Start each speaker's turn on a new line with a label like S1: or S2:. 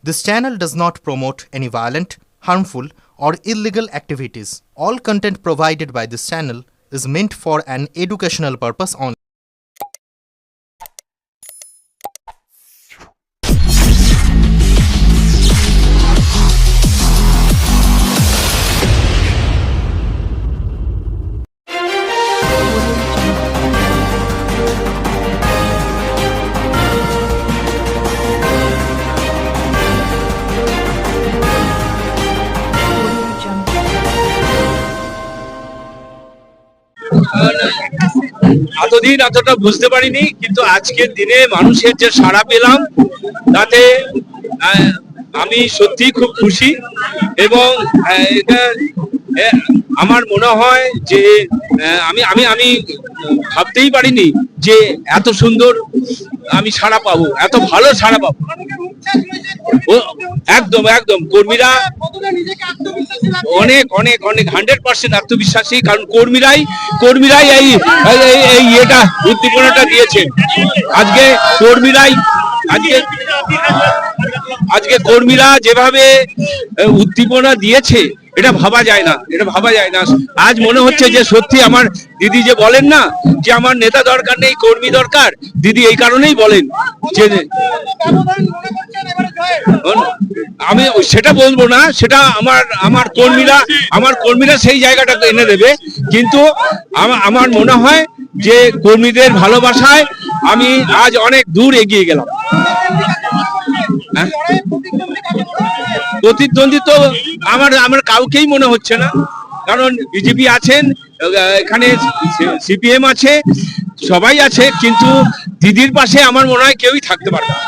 S1: This channel does not promote any violent, harmful, or illegal activities. All content provided by this channel is meant for an educational purpose only.
S2: এতদিন এতটা বুঝতে পারিনি, কিন্তু আজকের দিনে মানুষের যে সাড়া পেলাম তাতে আমি সত্যি খুব খুশি। এবং এটা আমার মনে হয় যে আমি আমি আমি ভাবতেই পারিনি যে এত সুন্দর আমি সাড়া পাবো, এত ভালো সাড়া পাবো। একদম একদম কর্মীরা অনেক অনেক অনেক 100% আত্মবিশ্বাসী, কারণ কর্মীরাই এই এটা উদ্দীপনাটা দিয়েছে। আজকে কর্মীরা যেভাবে উদ্দীপনা দিয়েছে এটা ভাবা যায় না। আজ মনে হচ্ছে যে সত্যি আমার দিদি যে বলেন না যে আমার নেতা দরকার নেই, কর্মী দরকার, দিদি এই কারণেই বলেন যে আমি সেটা বলবো না, সেটা আমার কর্মীরা সেই জায়গাটা এনে দেবে। কিন্তু আমার মনে হয় যে কর্মীদের ভালোবাসায় আমি আজ অনেক দূর এগিয়ে গেলাম। প্রতিদ্বন্দ্বী তো আমার কাউকেই মনে হচ্ছে না, কারণ বিজেপি আছেন, এখানে সিপিএম আছে, সবাই আছে, কিন্তু দিদির পাশে আমার মনে হয় কেউই থাকতে পারবে না।